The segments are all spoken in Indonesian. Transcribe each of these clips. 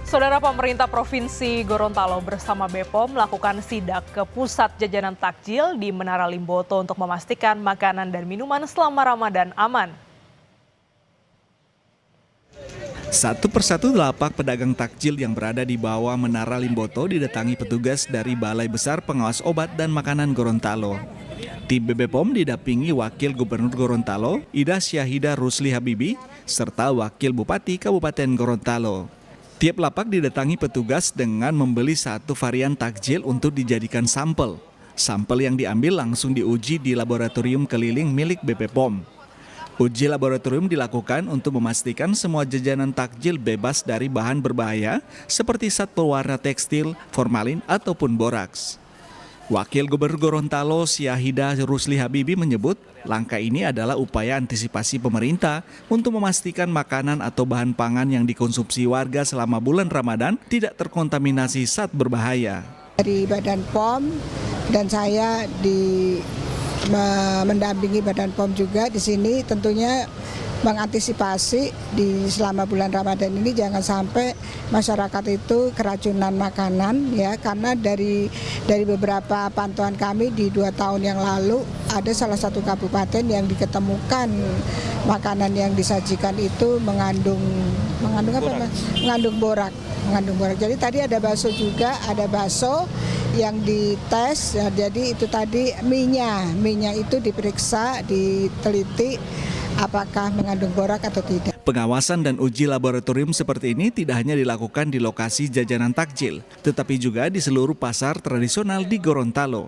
Saudara, pemerintah Provinsi Gorontalo bersama BPOM melakukan sidak ke pusat jajanan takjil di Menara Limboto untuk memastikan makanan dan minuman selama Ramadan aman. Satu persatu lapak pedagang takjil yang berada di bawah Menara Limboto didatangi petugas dari Balai Besar Pengawas Obat dan Makanan Gorontalo. Tim BPOM didampingi Wakil Gubernur Gorontalo, Ida Syahida Rusli Habibi, serta Wakil Bupati Kabupaten Gorontalo. Tiap lapak didatangi petugas dengan membeli satu varian takjil untuk dijadikan sampel. Sampel yang diambil langsung diuji di laboratorium keliling milik BPOM. Uji laboratorium dilakukan untuk memastikan semua jajanan takjil bebas dari bahan berbahaya seperti zat pewarna tekstil, formalin, ataupun boraks. Wakil Gubernur Gorontalo Syahida Rusli Habibi menyebut langkah ini adalah upaya antisipasi pemerintah untuk memastikan makanan atau bahan pangan yang dikonsumsi warga selama bulan Ramadan tidak terkontaminasi zat berbahaya. Dari Badan POM dan saya mendampingi Badan POM juga di sini tentunya mengantisipasi di selama bulan Ramadan ini jangan sampai masyarakat itu keracunan makanan ya, karena dari beberapa pantauan kami di 2 tahun yang lalu ada salah satu kabupaten yang diketemukan makanan yang disajikan itu mengandung borak. Jadi tadi ada bakso juga, ada bakso yang dites ya, jadi itu tadi mie-nya itu diperiksa, diteliti apakah mengandung borak atau tidak. Pengawasan dan uji laboratorium seperti ini tidak hanya dilakukan di lokasi jajanan takjil, tetapi juga di seluruh pasar tradisional di Gorontalo.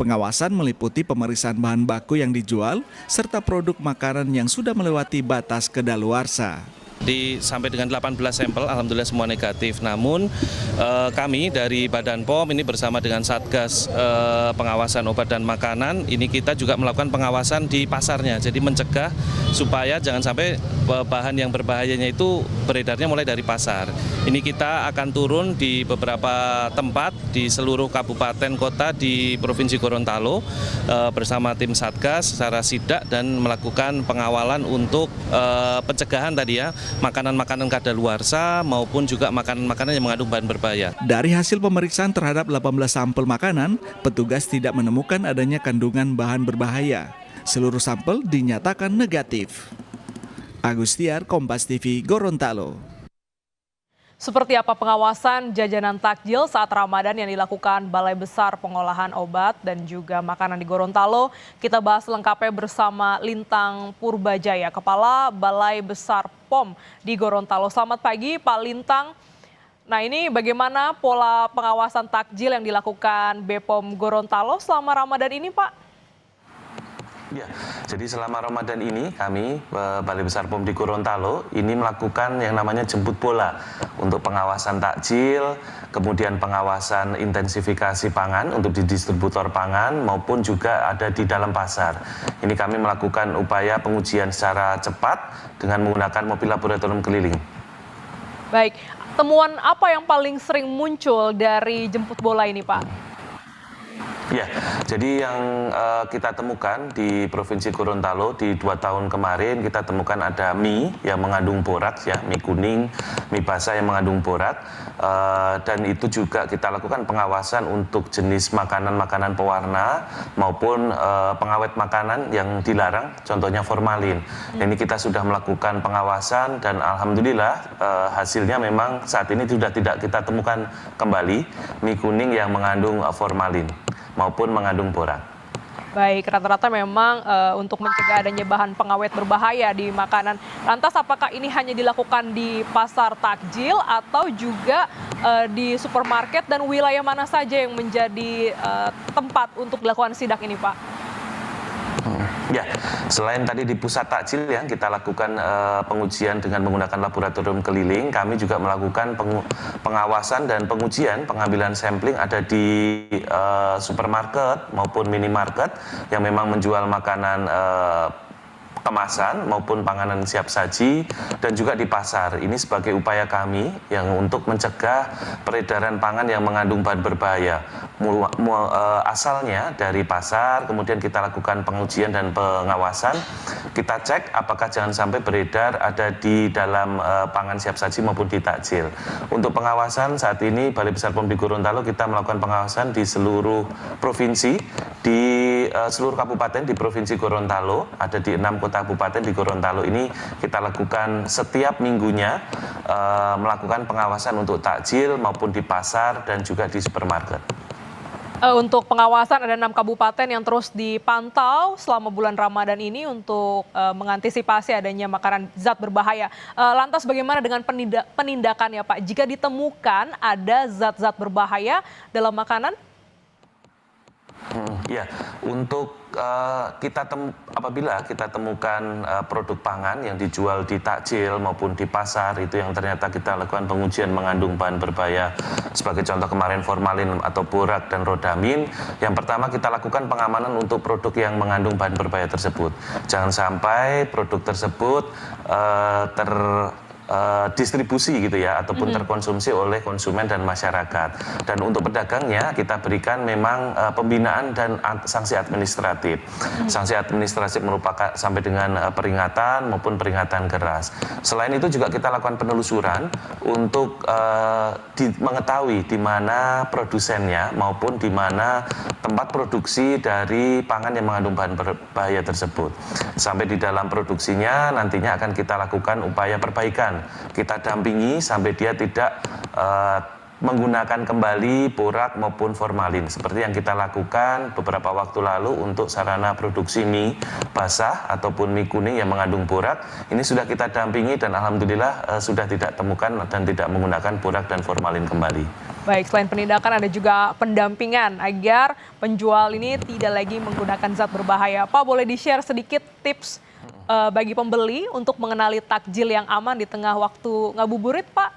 Pengawasan meliputi pemeriksaan bahan baku yang dijual, serta produk makanan yang sudah melewati batas kedaluarsa. Sampai dengan 18 sampel, alhamdulillah semua negatif. Namun kami dari Badan POM ini bersama dengan Satgas Pengawasan Obat dan Makanan, ini kita juga melakukan pengawasan di pasarnya. Jadi mencegah supaya jangan sampai bahan yang berbahayanya itu beredarnya mulai dari pasar. Ini kita akan turun di beberapa tempat di seluruh kabupaten kota di Provinsi Gorontalo bersama tim Satgas secara sidak dan melakukan pengawalan untuk pencegahan tadi ya, makanan-makanan kadaluarsa maupun juga makanan-makanan yang mengandung bahan berbahaya. Dari hasil pemeriksaan terhadap 18 sampel makanan, petugas tidak menemukan adanya kandungan bahan berbahaya. Seluruh sampel dinyatakan negatif. Agustiar, Kompas TV, Gorontalo. Seperti apa pengawasan jajanan takjil saat Ramadan yang dilakukan Balai Besar Pengolahan Obat dan juga Makanan di Gorontalo? Kita bahas lengkapnya bersama Lintang Purbajaya, Kepala Balai Besar POM di Gorontalo. Selamat pagi Pak Lintang. Nah, ini bagaimana pola pengawasan takjil yang dilakukan BPOM Gorontalo selama Ramadan ini, Pak? Ya, jadi selama Ramadan ini kami Balai Besar POM di Gorontalo ini melakukan yang namanya jemput bola untuk pengawasan takjil, kemudian pengawasan intensifikasi pangan untuk di distributor pangan maupun juga ada di dalam pasar. Ini kami melakukan upaya pengujian secara cepat dengan menggunakan mobil laboratorium keliling. Baik, temuan apa yang paling sering muncul dari jemput bola ini, Pak? Ya, jadi yang kita temukan di Provinsi Gorontalo di 2 tahun kemarin kita temukan ada mie yang mengandung boraks ya, mie kuning, mie basah yang mengandung borak, dan itu juga kita lakukan pengawasan untuk jenis makanan-makanan pewarna maupun pengawet makanan yang dilarang, contohnya formalin. Ini kita sudah melakukan pengawasan dan alhamdulillah hasilnya memang saat ini sudah tidak kita temukan kembali mie kuning yang mengandung formalin maupun mengandung borak. Baik, rata-rata memang untuk mencegah adanya bahan pengawet berbahaya di makanan. Lantas apakah ini hanya dilakukan di pasar takjil atau juga di supermarket, dan wilayah mana saja yang menjadi tempat untuk dilakukan sidak ini, Pak? Ya, selain tadi di pusat takjil yang kita lakukan pengujian dengan menggunakan laboratorium keliling, kami juga melakukan pengawasan dan pengujian pengambilan sampling ada di supermarket maupun minimarket yang memang menjual makanan kemasan maupun panganan siap saji dan juga di pasar. Ini sebagai upaya kami yang untuk mencegah peredaran pangan yang mengandung bahan berbahaya. Asalnya dari pasar, kemudian kita lakukan pengujian dan pengawasan. Kita cek apakah jangan sampai beredar ada di dalam pangan siap saji maupun di takjil. Untuk pengawasan saat ini Balai Besar POM di Gorontalo kita melakukan pengawasan di seluruh provinsi, di seluruh kabupaten di Provinsi Gorontalo, ada di 6 kota kabupaten di Gorontalo ini kita lakukan setiap minggunya melakukan pengawasan untuk takjil maupun di pasar dan juga di supermarket. Untuk pengawasan ada 6 kabupaten yang terus dipantau selama bulan Ramadan ini untuk mengantisipasi adanya makanan zat berbahaya. Lantas bagaimana dengan penindakannya Pak? Jika ditemukan ada zat-zat berbahaya dalam makanan? Ya, untuk apabila kita temukan produk pangan yang dijual di takjil maupun di pasar itu yang ternyata kita lakukan pengujian mengandung bahan berbahaya, sebagai contoh kemarin formalin atau borak dan rodamin, yang pertama kita lakukan pengamanan untuk produk yang mengandung bahan berbahaya tersebut. Jangan sampai produk tersebut distribusi gitu ya ataupun terkonsumsi oleh konsumen dan masyarakat. Dan untuk pedagangnya kita berikan memang pembinaan dan sanksi administratif. Sanksi administratif merupakan sampai dengan peringatan maupun peringatan keras. Selain itu juga kita lakukan penelusuran untuk mengetahui di mana produsennya maupun di mana tempat produksi dari pangan yang mengandung bahan berbahaya tersebut. Sampai di dalam produksinya nantinya akan kita lakukan upaya perbaikan. Kita dampingi sampai dia tidak menggunakan kembali borak maupun formalin seperti yang kita lakukan beberapa waktu lalu untuk sarana produksi mie basah ataupun mie kuning yang mengandung borak. Ini sudah kita dampingi dan alhamdulillah sudah tidak temukan dan tidak menggunakan borak dan formalin kembali. Baik, selain penindakan ada juga pendampingan agar penjual ini tidak lagi menggunakan zat berbahaya. Pak, boleh di-share sedikit tips bagi pembeli untuk mengenali takjil yang aman di tengah waktu ngabuburit, Pak?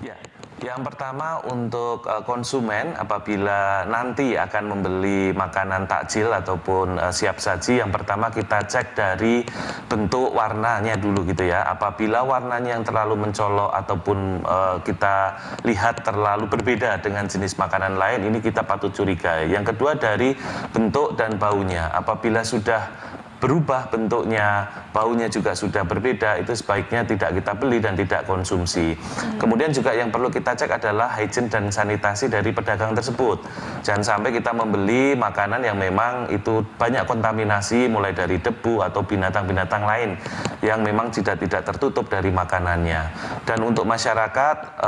Ya, yang pertama untuk konsumen apabila nanti akan membeli makanan takjil ataupun siap saji, yang pertama kita cek dari bentuk warnanya dulu gitu ya. Apabila warnanya yang terlalu mencolok ataupun kita lihat terlalu berbeda dengan jenis makanan lain, ini kita patut curigai. Yang kedua dari bentuk dan baunya. Apabila sudah berubah bentuknya, baunya juga sudah berbeda, itu sebaiknya tidak kita beli dan tidak konsumsi. Kemudian juga yang perlu kita cek adalah hygiene dan sanitasi dari pedagang tersebut. Jangan sampai kita membeli makanan yang memang itu banyak kontaminasi mulai dari debu atau binatang-binatang lain yang memang tidak tertutup dari makanannya. Dan untuk masyarakat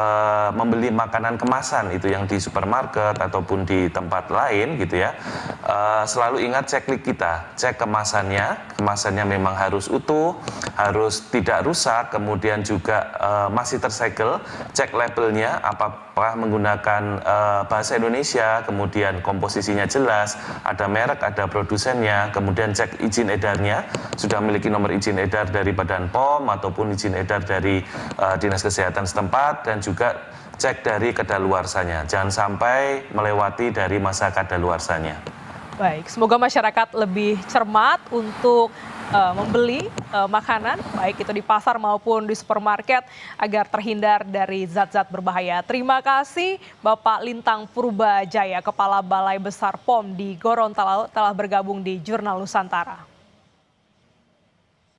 membeli makanan kemasan itu yang di supermarket ataupun di tempat lain gitu ya, selalu ingat checklist kita, cek kemasannya memang harus utuh, harus tidak rusak, kemudian juga masih tersegel, cek labelnya apakah menggunakan bahasa Indonesia, kemudian komposisinya jelas, ada merek, ada produsennya, kemudian cek izin edarnya, sudah memiliki nomor izin edar dari Badan POM ataupun izin edar dari Dinas Kesehatan setempat, dan juga cek dari kadaluarsanya, jangan sampai melewati dari masa kadaluarsanya. Baik, semoga masyarakat lebih cermat untuk membeli makanan, baik itu di pasar maupun di supermarket, agar terhindar dari zat-zat berbahaya. Terima kasih Bapak Lintang Purbajaya, Kepala Balai Besar POM di Gorontalo, telah bergabung di Jurnal Nusantara.